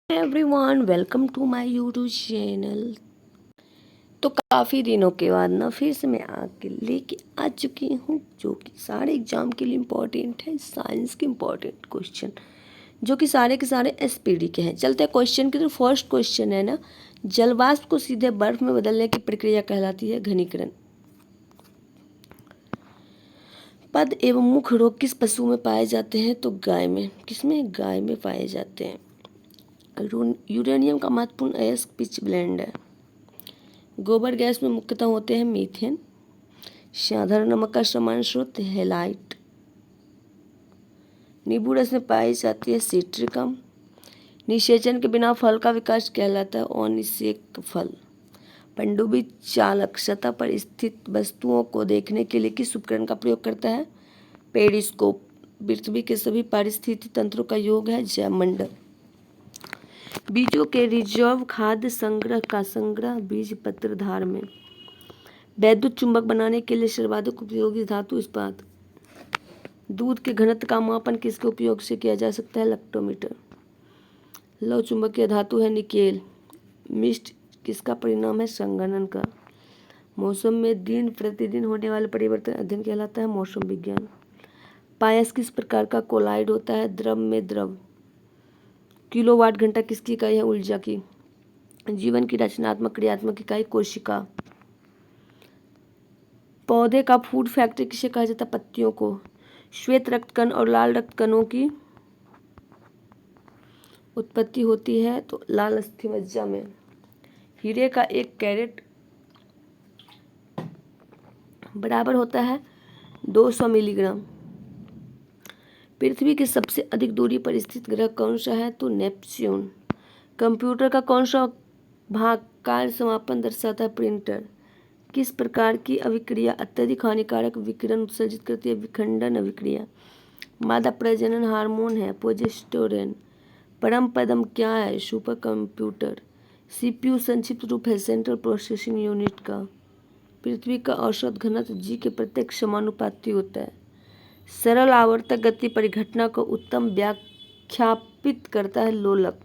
Everyone welcome to my YouTube channel. तो काफ़ी दिनों के बाद ना फिर से मैं आके लेके आ चुकी हूँ जो कि सारे एग्जाम के लिए इम्पोर्टेंट है, साइंस के इम्पोर्टेंट क्वेश्चन जो कि सारे के सारे एसपीडी के हैं। चलते हैं क्वेश्चन की। तो फर्स्ट क्वेश्चन है ना, जलवाष्प को सीधे बर्फ में बदलने की प्रक्रिया कहलाती है घनीकरण। पद एवं मुख रोग किस पशु में पाए जाते हैं? तो गाय में। किसमें? गाय में पाए जाते हैं। यूरेनियम का महत्वपूर्ण अयस्क पिच ब्लेंड है। गोबर गैस में मुख्यतः होते हैं मीथेन। साधारण नमक का समान स्रोत हेलाइट। नींबू रस में पाई जाती है सिट्रिकम। निषेचन के बिना फल का विकास कहलाता है अनिषेक फल। पनडुब्बी चालक सतह पर स्थित वस्तुओं को देखने के लिए किस उपकरण का प्रयोग करता है? पेरिस्कोप। पृथ्वी के सभी पारिस्थितिक तंत्रों का योग है जयमंडल। बीजों के रिजर्व खाद्य संग्रह का संग्रह बीज पत्रधार में। वैद्युत चुंबक बनाने के लिए सर्वाधिक उपयोगी धातु इस्पात। दूध के घनत्व का मापन किसके उपयोग से किया जा सकता है? लैक्टोमीटर। लौह चुंबकीय धातु है निकेल। मिस्ट किसका परिणाम है? संघनन का। मौसम में दिन प्रतिदिन होने वाले परिवर्तन अध्ययन कहलाता है मौसम विज्ञान। पायस किस प्रकार का कोलाइड होता है? द्रव में द्रव। किलोवाट घंटा किसकी इकाई है? ऊर्जा की। जीवन की रचनात्मक क्रियात्मक इकाई कोशिका। पौधे का फूड फैक्ट्री किसे कहा जाता है? पत्तियों को। श्वेत रक्त कण और लाल रक्त कणों की उत्पत्ति होती है तो लाल अस्थिमज्जा में। हीरे का एक कैरेट बराबर होता है 200 मिलीग्राम। पृथ्वी की सबसे अधिक दूरी पर स्थित ग्रह कौन सा है? तो नेपच्यून। कंप्यूटर का कौन सा भाग कार्य समापन दर्शाता है? प्रिंटर। किस प्रकार की अभिक्रिया अत्यधिक हानिकारक विकिरण उत्सर्जित करती है? विखंडन अभिक्रिया। मादा प्रजनन हार्मोन है प्रोजेस्टेरोन। परम पदम क्या है? Super computer. सीपीयू संक्षिप्त रूप है सेंट्रल प्रोसेसिंग यूनिट का। पृथ्वी का औसत घनत्व जी के प्रत्येक समानुपाती होता है। सरल आवर्तक गति परिघटना को उत्तम व्याख्यापित करता है लोलक।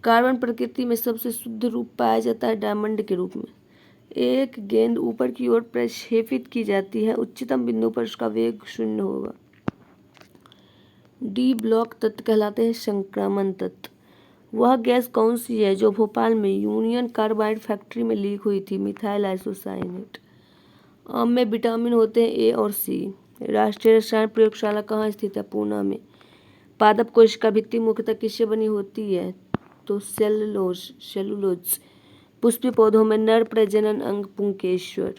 कार्बन प्रकृति में सबसे शुद्ध रूप पाया जाता है डायमंड के रूप में। एक गेंद ऊपर की ओर प्रक्षेपित की जाती है, उच्चतम बिंदु पर उसका वेग 0 होगा। डी ब्लॉक तत्व कहलाते हैं संक्रमण तत्व। वह गैस कौन सी है जो भोपाल में यूनियन कार्बाइड फैक्ट्री में लीक हुई थी? Methyl isocyanate. आम में विटामिन होते हैं ए और सी। राष्ट्रीय रसायन प्रयोगशाला कहाँ स्थित है? पूना में। पादप कोश का भित्ति मुख्यतः किससे बनी होती है? तो सेलुलोज। पुष्पीय पौधों में नर प्रजनन अंग पुंकेश्वर।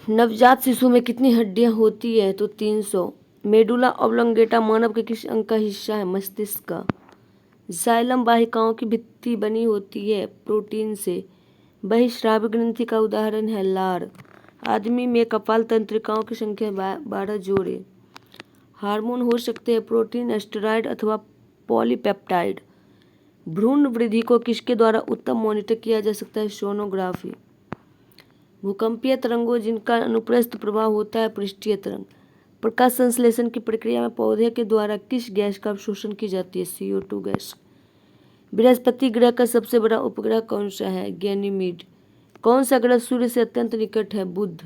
नवजात शिशु में कितनी हड्डियां होती है? तो 300। मेडुला ऑब्लोंगेटा मानव के किस अंग का हिस्सा है? मस्तिष्क का। जाइलम वाहिकाओं की भित्ति बनी होती है प्रोटीन से। बहिस्रावी ग्रंथि का उदाहरण है लार। आदमी में कपाल तंत्रिकाओं की संख्या 12 जोड़े। हार्मोन हो सकते हैं प्रोटीन, स्टेरॉइड अथवा पॉलीपेप्टाइड। भ्रूण वृद्धि को किसके द्वारा उत्तम मॉनिटर किया जा सकता है? सोनोग्राफी। भूकंपीय तरंगों जिनका अनुप्रस्थ प्रभाव होता है पृष्ठीय तरंग। प्रकाश संश्लेषण की प्रक्रिया में पौधे के द्वारा किस गैस का अवशोषण की जाती है? CO2 gas. बृहस्पति ग्रह का सबसे बड़ा उपग्रह कौन सा है? गैनीमीड। कौन सा ग्रह सूर्य से अत्यंत निकट है? बुध।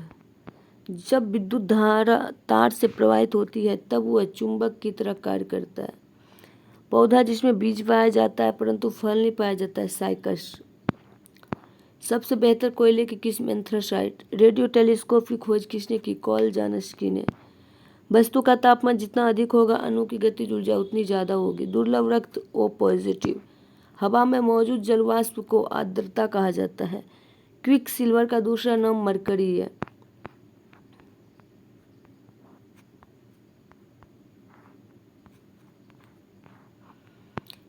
जब विद्युत धारा तार से प्रवाहित होती है तब वह चुंबक की तरह कार्य करता है। पौधा जिसमें बीज पाया जाता है परंतु फल नहीं पाया जाता है? साइकस। सबसे बेहतर कोयले की किस्म एंथ्रासाइट। रेडियो टेलीस्कोप की खोज किसने की? कॉल जानस्की ने। वस्तु का तापमान जितना अधिक होगा अणु की गतिज ऊर्जा उतनी ज़्यादा होगी। दुर्लभ रक्त O पॉजिटिव। हवा में मौजूद जलवाष्प को आर्द्रता कहा जाता है। क्विक सिल्वर का दूसरा नाम मरकरी है।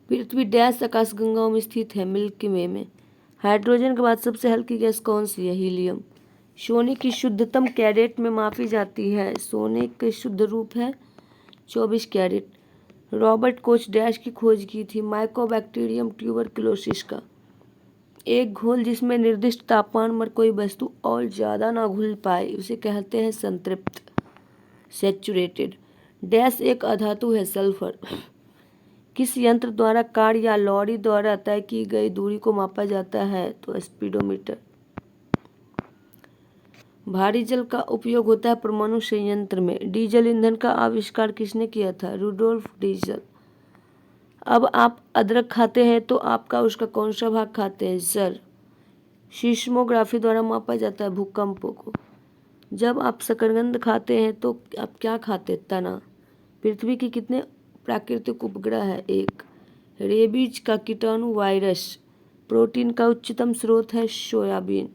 पृथ्वी डैश आकाशगंगाओं में स्थित है? मिल्की वे में। हाइड्रोजन के बाद सबसे हल्की गैस कौन सी है? हीलियम। सोने की शुद्धतम कैरेट में मापी जाती है। सोने के शुद्ध रूप है 24 कैरेट। रॉबर्ट कोच डैश की खोज की थी? माइकोबैक्टीरियम ट्यूबरकुलोसिस का। एक घोल जिसमें निर्दिष्ट तापमान पर कोई वस्तु और ज़्यादा ना घुल पाए उसे कहते हैं संतृप्त, सैचुरेटेड। डैश एक अधातु है, सल्फर। किस यंत्र द्वारा कार या लॉरी द्वारा तय की गई दूरी को मापा जाता है? तो स्पीडोमीटर। भारी जल का उपयोग होता है परमाणु संयंत्र में। डीजल ईंधन का आविष्कार किसने किया था? Rudolf Diesel. अब आप अदरक खाते हैं तो आपका उसका कौन सा भाग खाते हैं? जर। सीस्मोग्राफी द्वारा मापा जाता है भूकंपों को। जब आप शकरकंद खाते हैं तो आप क्या खाते हैं? तना। पृथ्वी के कितने प्राकृतिक उपग्रह है? एक। रेबीज का कीटाणु वायरस। प्रोटीन का उच्चतम स्रोत है सोयाबीन।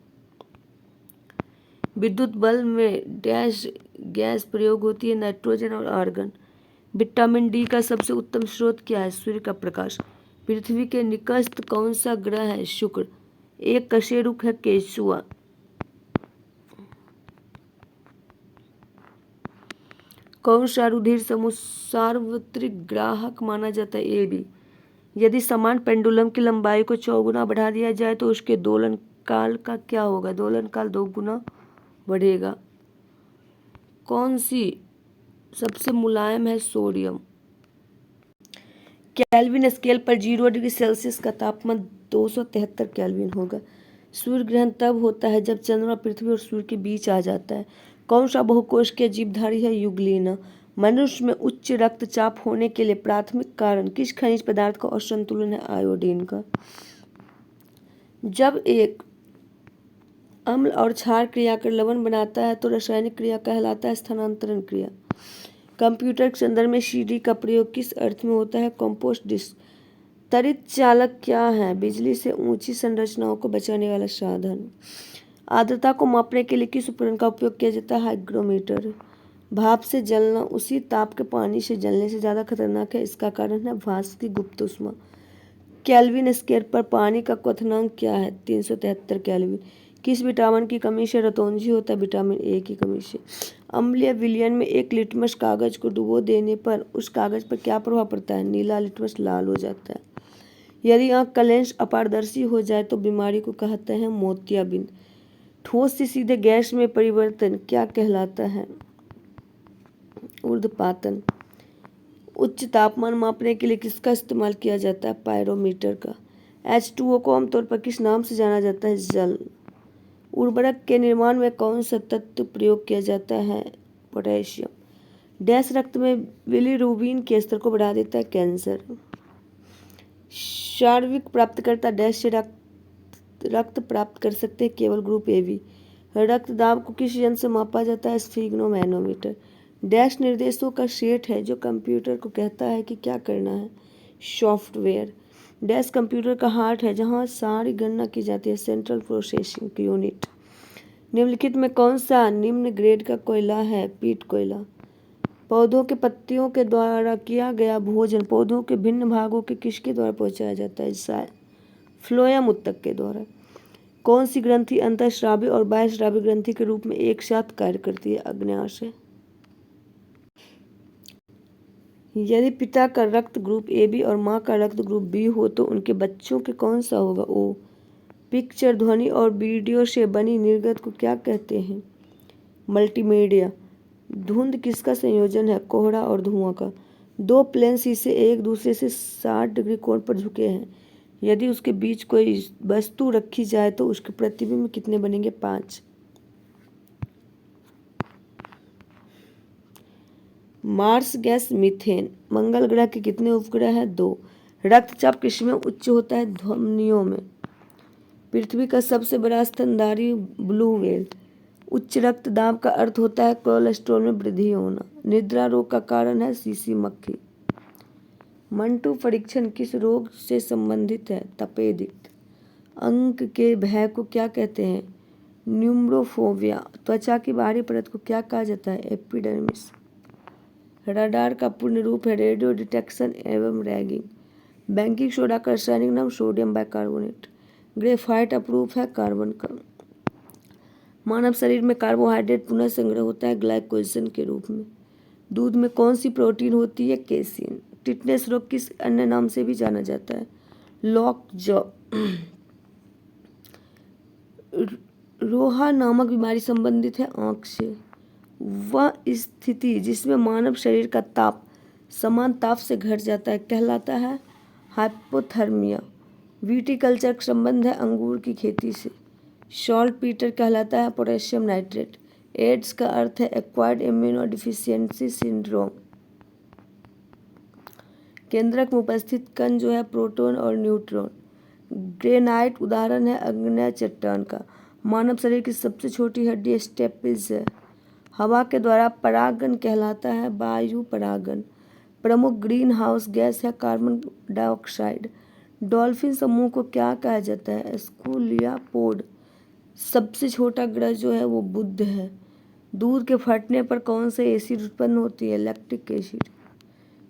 विद्युत बल्ब में डैश गैस प्रयोग होती है? नाइट्रोजन और आर्गन। विटामिन डी का सबसे उत्तम स्रोत क्या है? सूर्य का प्रकाश। पृथ्वी के निकटस्थ कौन सा ग्रह है? शुक्र। एक कशेरुक है? केचुआ। कौन सा रुधिर समूह सार्वत्रिक ग्राहक माना जाता है? A B. यदि समान पेंडुलम की लंबाई को 4 गुना बढ़ा दिया जाए तो उसके दोलन काल का क्या होगा? दोलन काल 2 गुना बढ़ेगा। कौन सी सबसे मुलायम है? सोडियम। केल्विन स्केल पर 0 डिग्री सेल्सियस का तापमान 273 केल्विन होगा। सूर्य ग्रहण तब होता है जब चंद्रमा पृथ्वी और सूर्य के बीच आ जाता है। कौन सा बहुकोशिकीय जीवधारी है? यूग्लिना। मनुष्य में उच्च रक्तचाप होने के लिए प्राथमिक कारण किस खनिज पदार्थ का असंतुलन है? आयोडीन का। जब एक अम्ल और क्षार क्रिया कर लवण बनाता है तो रासायनिक क्रिया कहलाता है स्थानांतरण क्रिया। कंप्यूटर के संदर्भ में सीडी का प्रयोग किस अर्थ में होता है? Compost disc. त्वरित चालक क्या है? बिजली से ऊंची संरचनाओं को बचाने वाला साधन। आर्द्रता को मापने के लिए किस उपकरण का उपयोग किया जाता है? हाइग्रोमीटर। भाप से जलना उसी ताप के पानी से जलने से ज़्यादा खतरनाक है। इसका कारण है वाष्प की गुप्त ऊष्मा। केल्विन स्केल पर पानी का क्वथनांक क्या है? 373 केल्विन। किस विटामिन की कमी से रतौंधी होता है? विटामिन ए की कमी से। अम्लीय विलयन में एक लिटमस कागज को डुबो देने पर उस कागज पर क्या प्रभाव पड़ता है? नीला लिटमस लाल हो जाता है। यदि आंख का लेंस अपारदर्शी हो जाए तो बीमारी को कहते हैं मोतियाबिंद। ठोस से सीधे गैस में परिवर्तन क्या कहलाता है? ऊर्ध्वपातन। उच्च तापमान मापने के लिए किसका इस्तेमाल किया जाता है? पायरोमीटर का। H2O को आमतौर पर किस नाम से जाना जाता है? जल। उर्वरक के निर्माण में कौन सा तत्व प्रयोग किया जाता है? पोटेशियम। डैश रक्त में बिलीरुबिन के स्तर को बढ़ा देता है? कैंसर। शारीरिक प्राप्तकर्ता डैश से रक्त प्राप्त कर सकते हैं? केवल ग्रुप ए बी। रक्तदाब को किस यंत्र से मापा जाता है? स्फिग्नोमैनोमीटर। डैश निर्देशों का सेट है जो कंप्यूटर को कहता है कि क्या करना है? सॉफ्टवेयर। डैश कंप्यूटर का हार्ट है जहां सारी गणना की जाती है? Central processing unit. निम्नलिखित में कौन सा निम्न ग्रेड का कोयला है? पीट कोयला। पौधों के पत्तियों के द्वारा किया गया भोजन पौधों के भिन्न भागों के किसके द्वारा पहुंचाया जाता है? फ्लोएम उत्तक के द्वारा। कौन सी ग्रंथि अंतःस्रावी और बाह्यस्रावी ग्रंथि के रूप में एक साथ कार्य करती है? अग्न्याशय। यदि पिता का रक्त ग्रुप ए बी और माँ का रक्त ग्रुप बी हो तो उनके बच्चों के कौन सा होगा? ओ। पिक्चर ध्वनि और वीडियो से बनी निर्गत को क्या कहते हैं? मल्टीमीडिया। धुंध किसका संयोजन है? कोहरा और धुआं का। दो प्लेन शीशे एक दूसरे से 60 डिग्री कोण पर झुके हैं। यदि उसके बीच कोई वस्तु रखी जाए तो उसके प्रतिबिंब कितने बनेंगे? 5। Marsh gas methane. मंगल ग्रह के कितने उपग्रह हैं? 2। रक्तचाप किसमें उच्च होता है? धमनियों में। पृथ्वी का सबसे बड़ा स्तनधारी ब्लू व्हेल। उच्च रक्तदाब का अर्थ होता है कोलेस्ट्रॉल में वृद्धि होना। निद्रा रोग का कारण है सीसी मक्खी। मंटू परीक्षण किस रोग से संबंधित है? तपेदिक। अंक के भय को क्या कहते हैं? न्यूमरोफोबिया। त्वचा की बाहरी परत को क्या कहा जाता है? एपिडर्मिस। रडार का पूर्ण रूप है रेडियो डिटेक्शन एवं रैगिंग। बेकिंग सोडा का रासायनिक नाम सोडियम बाइकार्बोनेट। ग्रेफाइट अपरूप है कार्बन का। मानव शरीर में कार्बोहाइड्रेट पुनः संग्रह होता है ग्लाइकोजन के रूप में। दूध में कौन सी प्रोटीन होती है? केसिन। टिटनेस रोग किस अन्य नाम से भी जाना जाता है? Lock jaw. रोहा नामक बीमारी संबंधित है आंख से। वह स्थिति जिसमें मानव शरीर का ताप समान ताप से घट जाता है कहलाता है हाइपोथर्मिया। विटिकल्चर का संबंध है अंगूर की खेती से। सॉल्ट पीटर कहलाता है पोटेशियम नाइट्रेट। एड्स का अर्थ है एक्वायर्ड इम्यूनो डिफिशियंसी सिंड्रोम। केंद्रक में उपस्थित कण जो है प्रोटॉन और न्यूट्रॉन। ग्रेनाइट उदाहरण है अग्नेय चट्टान का। मानव शरीर की सबसे छोटी हड्डी स्टेपिस है। हवा के द्वारा परागण कहलाता है वायु परागण। प्रमुख ग्रीन हाउस गैस है कार्बन डाइऑक्साइड। डॉल्फिन समूह को क्या कहा जाता है? स्कूलियापोड। सबसे छोटा ग्रह जो है वो बुध है। दूध के फटने पर कौन से एसिड उत्पन्न होती है? Lactic acid.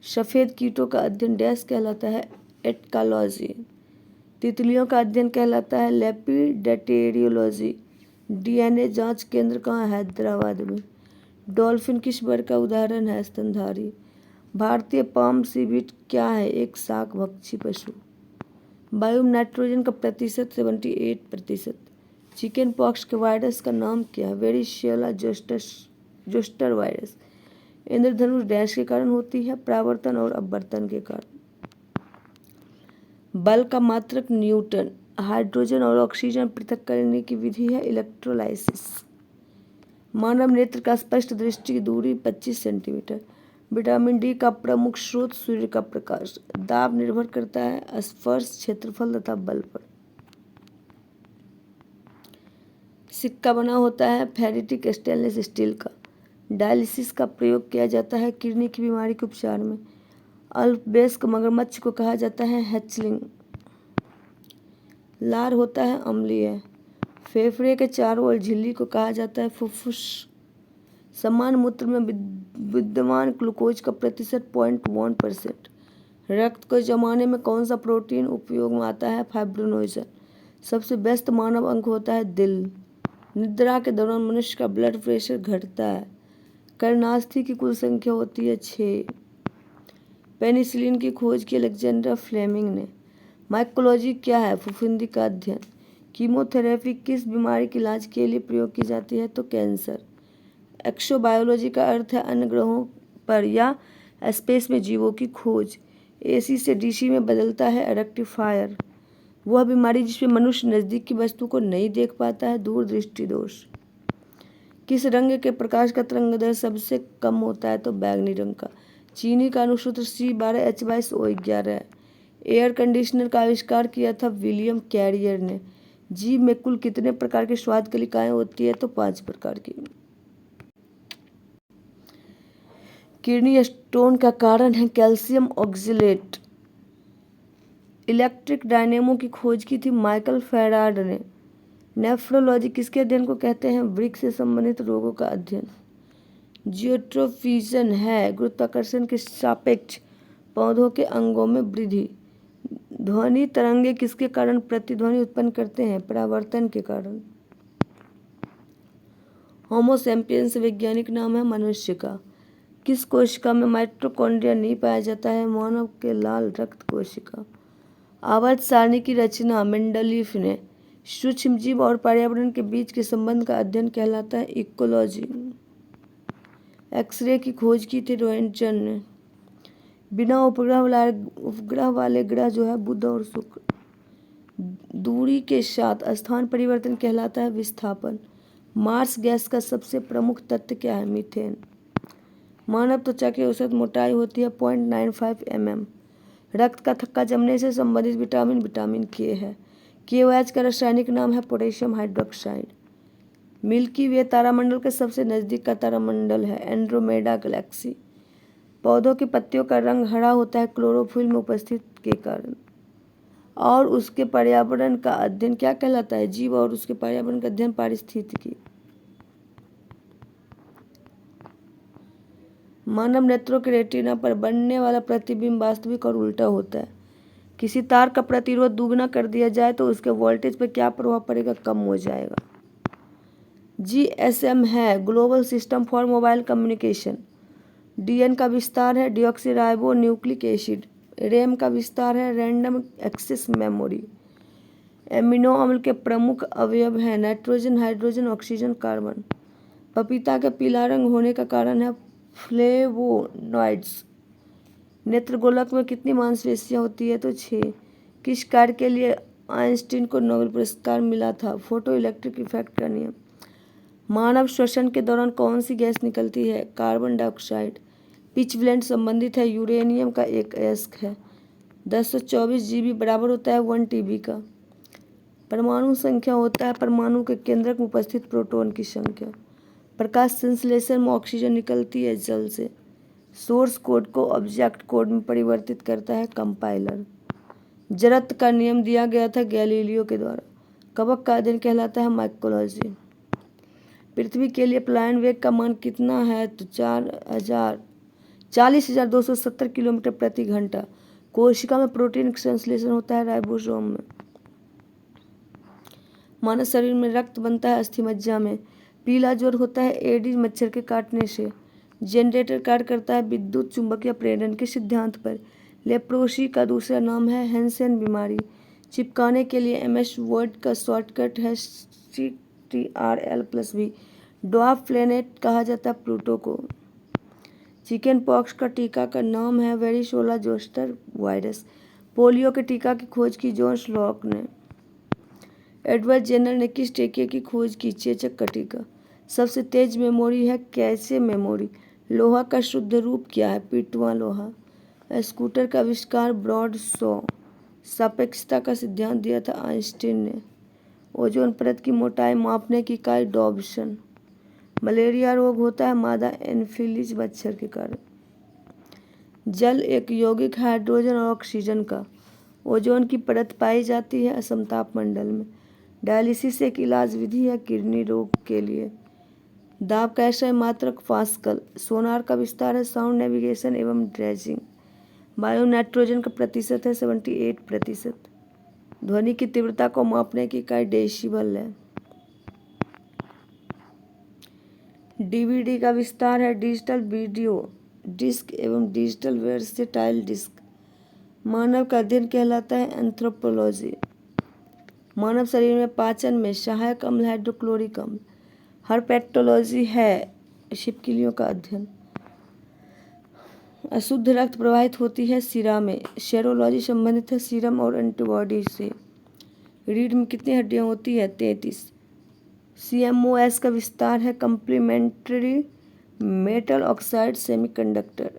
सफ़ेद कीटों का अध्ययन डैश कहलाता है एटकालॉजी। तितलियों का अध्ययन कहलाता है लेपिडेटेरियोलॉजी। डीएनए जांच केंद्र कहाँ? हैदराबाद में। डॉल्फिन किस वर्ग का उदाहरण है? स्तनधारी। भारतीय पाम सिविट क्या है? एक शाकभक्षी पशु। वायु में नाइट्रोजन का प्रतिशत 78%। चिकन पॉक्स के वायरस का नाम क्या है? वेरिशियोला जोस्टर वायरस। इंद्रधनुष डैश के कारण होती है? परावर्तन और अपवर्तन के कारण। बल का मात्रक न्यूटन। हाइड्रोजन और ऑक्सीजन पृथक करने की विधि है इलेक्ट्रोलाइसिस। मानव नेत्र का स्पष्ट दृष्टि की दूरी 25 सेंटीमीटर। विटामिन डी का प्रमुख स्रोत सूर्य का प्रकाश। दाब निर्भर करता है स्पर्श क्षेत्रफल तथा बल पर। सिक्का बना होता है फेरिटिक स्टेनलेस स्टील का। डायलिसिस का प्रयोग किया जाता है किडनी की बीमारी के उपचार में। अल्पवयस्क मगरमच्छ को कहा जाता है हैचलिंग। लार होता है अम्लीय। फेफड़े के चारों ओर झिल्ली को कहा जाता है फुफ्फुस। समान मूत्र में विद्यमान ग्लूकोज का प्रतिशत 0.1%। रक्त को जमाने में कौन सा प्रोटीन उपयोग में आता है? फाइब्रिनोजन। सबसे व्यस्त मानव अंग होता है दिल। निद्रा के दौरान मनुष्य का ब्लड प्रेशर घटता है। कर्णास्थि की कुल संख्या होती है 6। पेनिसिलिन की खोज की अलेक्जेंडर फ्लेमिंग ने। माइकोलॉजी क्या है? फफूंदी का अध्ययन। कीमोथेरेपी किस बीमारी के इलाज के लिए प्रयोग की जाती है? तो कैंसर। एक्सोबायोलॉजी का अर्थ है अन्य ग्रहों पर या स्पेस में जीवों की खोज। एसी से डीसी में बदलता है रेक्टिफायर। वह बीमारी जिसमें मनुष्य नज़दीक की वस्तु को नहीं देख पाता है? दूरदृष्टि दोष। किस रंग के प्रकाश का तरंगदैर्घ्य सबसे कम होता है? तो बैंगनी रंग का। चीनी का अणुसूत्र C12H22O11 है। एयर कंडीशनर का आविष्कार किया था विलियम कैरियर ने। जीभ में कुल कितने प्रकार की स्वाद कलिकाएं होती है? तो 5 प्रकार की। किडनी स्टोन का कारण है कैल्शियम ऑक्जेलेट। इलेक्ट्रिक डायनेमो की खोज की थी माइकल फैराड ने। नेफ्रोलॉजी किसके अध्ययन को कहते हैं? वृक्क से संबंधित रोगों का अध्ययन। जियोट्रोफिजन है गुरुत्वाकर्षण के सापेक्ष पौधों के अंगों में वृद्धि। ध्वनि तरंगे किसके कारण प्रतिध्वनि उत्पन्न करते हैं? परावर्तन के कारण। होमो सैपियंस वैज्ञानिक नाम है मनुष्य का। किस कोशिका में माइटोकॉन्ड्रिया नहीं पाया जाता है? मानव के लाल रक्त कोशिका। आवर्त सारणी की रचना मेंडलीफ ने। सूक्ष्मजीव और पर्यावरण के बीच के संबंध का अध्ययन कहलाता है इकोलॉजी। एक्सरे की खोज की थी रोएंटगन ने। बिना उपग्रह वाले ग्रह जो है बुध और शुक्र। दूरी के साथ स्थान परिवर्तन कहलाता है विस्थापन। मार्स गैस का सबसे प्रमुख तत्व क्या है? मीथेन। मानव त्वचा की औसत मोटाई होती है 0.95 mm। रक्त का थक्का जमने से संबंधित विटामिन के है। KOH का रासायनिक नाम है पोटेशियम हाइड्रोक्साइड। मिल्की वे तारामंडल के सबसे नज़दीक का तारामंडल है एंड्रोमेडा गैलेक्सी। पौधों की पत्तियों का रंग हरा होता है क्लोरोफिल में उपस्थित के कारण। और उसके पर्यावरण का अध्ययन क्या कहलाता है? जीव और उसके पर्यावरण का अध्ययन पारिस्थितिकी। मानव नेत्रों के रेटिना पर बनने वाला प्रतिबिंब वास्तविक और उल्टा होता है। किसी तार का प्रतिरोध दुगना कर दिया जाए तो उसके वोल्टेज पर क्या प्रभाव पड़ेगा? कम हो जाएगा। GSM है global system for mobile communication. DN का विस्तार है डिऑक्सीराइबो न्यूक्लिक एसिड। RAM का विस्तार है रैंडम एक्सेस मेमोरी। एमिनो अम्ल के प्रमुख अवयव हैं नाइट्रोजन, हाइड्रोजन, ऑक्सीजन, कार्बन। पपीता का पीला रंग होने का कारण है फ्लेवोनॉइड्स। नेत्रगोलक में कितनी मांसपेशियां होती है? तो 6। किस कार्य के लिए आइंस्टीन को नोबेल पुरस्कार मिला था? फोटो इलेक्ट्रिक इफेक्ट का नियम। मानव श्वसन के दौरान कौन सी गैस निकलती है? Carbon dioxide. पिच ब्लेंड संबंधित है यूरेनियम का एक अयस्क है। 1024 जीबी बराबर होता है 1 टीबी का। परमाणु संख्या होता है परमाणु के केंद्रक में उपस्थित प्रोटॉन की संख्या। प्रकाश संश्लेषण में ऑक्सीजन निकलती है जल से। सोर्स कोड को ऑब्जेक्ट कोड में परिवर्तित करता है कंपाइलर। जड़त्व का नियम दिया गया था गैलीलियो के द्वारा। कवक का अध्ययन कहलाता है माइकोलॉजी। पृथ्वी के लिए पलायन वेग का मान कितना है? तो 40,270 किलोमीटर प्रति घंटा। कोशिका में प्रोटीन का संश्लेषण होता है राइबोसोम में। मानव शरीर में रक्त बनता है अस्थि मज्जा में। पीला ज्वर होता है एडिस मच्छर के काटने से। जनरेटर कार्य करता है विद्युत चुंबकीय प्रेरण के सिद्धांत पर। लेप्रोसी का दूसरा नाम है हैंसेन बीमारी। चिपकाने के लिए MS वर्ड का शॉर्टकट है CTRL+V। ड्वार्फ प्लेनेट कहा जाता है प्लूटो को। चिकन पॉक्स का टीका का नाम है वेरिशोला जोस्टर वायरस। पोलियो के टीका की खोज की जॉन स्लॉक ने। एडवर्ड जेनर ने किस टीके की खोज की? चेचक का टीका। सबसे तेज मेमोरी है कैसे मेमोरी। लोहा का शुद्ध रूप क्या है? पिटवा लोहा। स्कूटर का आविष्कार ब्रॉड शॉ। सापेक्षता का सिद्धांत दिया था आइंस्टीन ने। ओजोन परत की मोटाई मापने की इकाई डॉब्सन। मलेरिया रोग होता है मादा एनफिलीज मच्छर के कारण। जल एक यौगिक हाइड्रोजन और ऑक्सीजन का। ओजोन की परत पाई जाती है असमताप मंडल में। डायलिसिस एक इलाज विधि है किडनी रोग के लिए। दाब का SI मात्रक पास्कल। सोनार का विस्तार है साउंड नेविगेशन एवं ड्रेजिंग। वायु नाइट्रोजन का प्रतिशत है 78%। ध्वनि की तीव्रता को मापने की इकाई डेसिबल है। DVD का विस्तार है डिजिटल वीडियो डिस्क एवं डिजिटल वेर्सेटाइल डिस्क। मानव का अध्ययन कहलाता है एंथ्रोपोलॉजी। मानव शरीर में पाचन में सहायक अम्ल हाइड्रोक्लोरिक अम्ल। हर्पेटोलॉजी है छिपकलियों का अध्ययन। अशुद्ध रक्त प्रवाहित होती है सिरा में। सेरोलॉजी संबंधित है सीरम और एंटीबॉडी से। रीढ़ में कितनी हड्डियां होती है? 33। CMOS का विस्तार है complementary metal oxide semiconductor.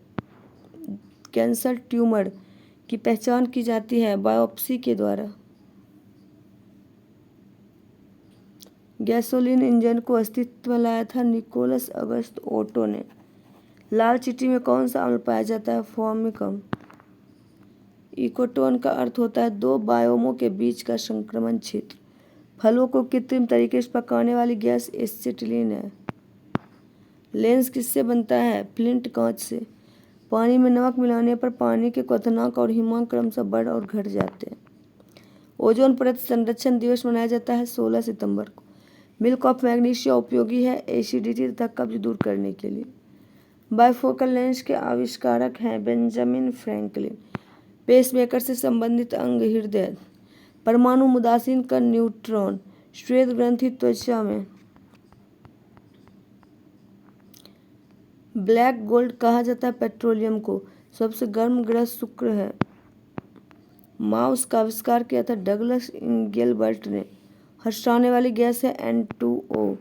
Cancer tumour की पहचान की जाती है बायोप्सी के द्वारा। गैसोलीन इंजन को अस्तित्व में लाया था निकोलस अगस्त ओटो ने। लाल चींटी में कौन सा अम्ल पाया जाता है? फॉर्मिकम। इकोटोन का अर्थ होता है दो बायोमों के बीच का संक्रमण क्षेत्र। फलों को कृत्रिम तरीके से पकाने वाली गैस एसिटिलीन है। लेंस किससे बनता है? फ्लिंट कांच से। पानी में नमक मिलाने पर पानी के क्वथनांक और हिमांक क्रमशः बढ़ और घट जाते हैं। ओजोन परत संरक्षण दिवस मनाया जाता है 16 सितंबर को। मिल्क ऑफ मैग्नीशिया उपयोगी है एसिडिटी तथा कब्ज दूर करने के लिए। बाइफोकल लेंस के आविष्कारक हैं बेंजामिन फ्रैंकलिन। पेसमेकर से संबंधित अंग हृदय। परमाणु मुदासीन का न्यूट्रॉन। श्वेत ग्रंथि त्वचा में। ब्लैक गोल्ड कहा जाता है पेट्रोलियम को। सबसे गर्म ग्रह शुक्र है। माउस का आविष्कार किया था डगलस इंगेलबर्ट ने। हर्षाने वाली गैस है N2O।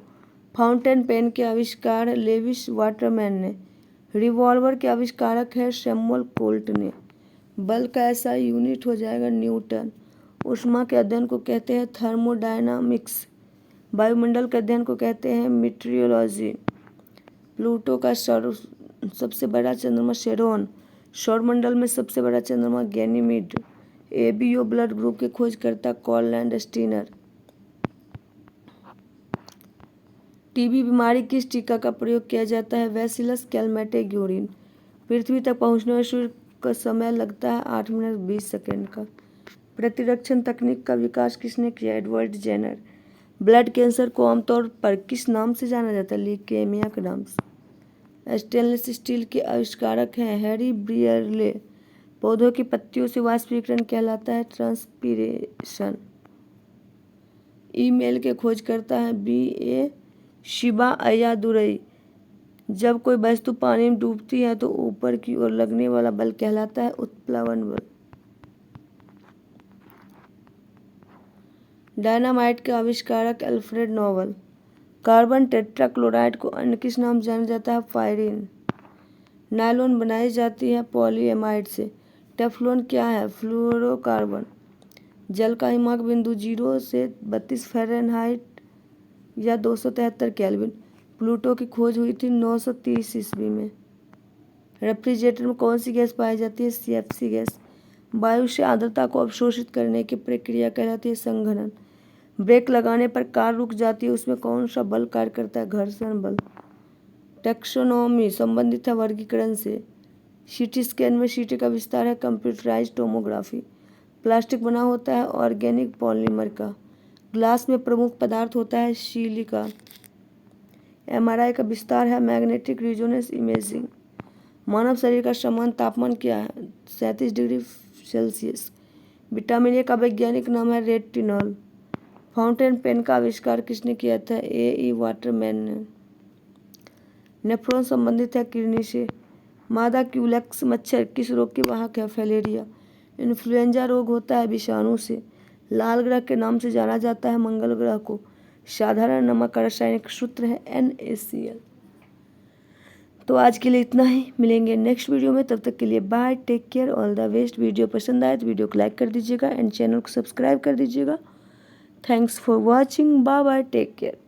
फाउंटेन पेन के आविष्कार लेविस वाटरमैन ने। रिवॉल्वर के आविष्कारक है सैमुअल कोल्ट ने। बल का SI यूनिट हो जाएगा न्यूटन। ऊष्मा के अध्ययन को कहते हैं थर्मोडायनामिक्स। वायुमंडल के अध्ययन को कहते हैं मीटरियोलॉजी। प्लूटो का सबसे बड़ा चंद्रमा शेरोन। सौरमंडल में सबसे बड़ा चंद्रमा गैनीमीड। ABO ब्लड ग्रुप के खोजकर्ता कॉललैंड स्टीनर। टीबी बीमारी किस टीका का प्रयोग किया जाता है? बैसिलस कैलमेटे-ग्योरिन। पृथ्वी तक पहुंचने में सूर्य का समय लगता है 8 मिनट 20 सेकेंड का। प्रतिरक्षण तकनीक का विकास किसने किया? Edward Jenner. ब्लड कैंसर को आमतौर पर किस नाम से जाना जाता है? लीकेमिया के नाम से। स्टेनलेस स्टील के आविष्कारक हैं हैरी ब्रियरले। पौधों की पत्तियों से वाष्पीकरण कहलाता है ट्रांसपीरेशन। ईमेल के खोजकर्ता हैं BA शिबा अय्यादुरई, जब कोई वस्तु पानी में डूबती है तो ऊपर की ओर लगने वाला बल कहलाता है उत्प्लवन बल। डायनामाइट के आविष्कारक अल्फ्रेड नोबल। कार्बन टेट्राक्लोराइड को अन्य किस नाम से जाना जाता है? फायरिन। नायलॉन बनाई जाती है पॉलीएमाइड से। टेफ्लॉन क्या है? फ्लोरोकार्बन। जल का हिमांक बिंदु 0 से 32 फ़ारेनहाइट या 273 केल्विन। प्लूटो की खोज हुई थी 930 ईस्वी में। रेफ्रिजरेटर में कौन सी गैस पाई जाती है? CFC gas. वायु से आर्द्रता को अवशोषित करने की प्रक्रिया कहलाती है संघनन। ब्रेक लगाने पर कार रुक जाती है, उसमें कौन सा बल कार्य करता है? घर्षण बल। टैक्सोनॉमी संबंधित है वर्गीकरण से। CT स्कैन में CT का विस्तार है कंप्यूटराइज्ड टोमोग्राफी। प्लास्टिक बना होता है ऑर्गेनिक पॉलीमर का। ग्लास में प्रमुख पदार्थ होता है सिलिका। MRI का विस्तार है मैग्नेटिक रिजोनेंस इमेजिंग। मानव शरीर का सामान्य तापमान क्या है? 37 डिग्री सेल्सियस। विटामिन ए का वैज्ञानिक नाम है रेटिनॉल। फाउंटेन पेन का आविष्कार किसने किया था? A.E. वाटरमैन ने। नेफ्रॉन संबंधित है किडनी से। मादा क्यूलेक्स मच्छर किस रोग के वाहक है? फैलेरिया। इन्फ्लुएंजा रोग होता है विषाणु से। लाल ग्रह के नाम से जाना जाता है मंगल ग्रह को। साधारण नमक का रासायनिक सूत्र है NaCl। तो आज के लिए इतना ही, मिलेंगे नेक्स्ट वीडियो में, तब तक के लिए bye, take care, all the best. Video पसंद आए तो वीडियो को लाइक कर दीजिएगा एंड चैनल को सब्सक्राइब कर दीजिएगा। Thanks for watching, bye bye, take care.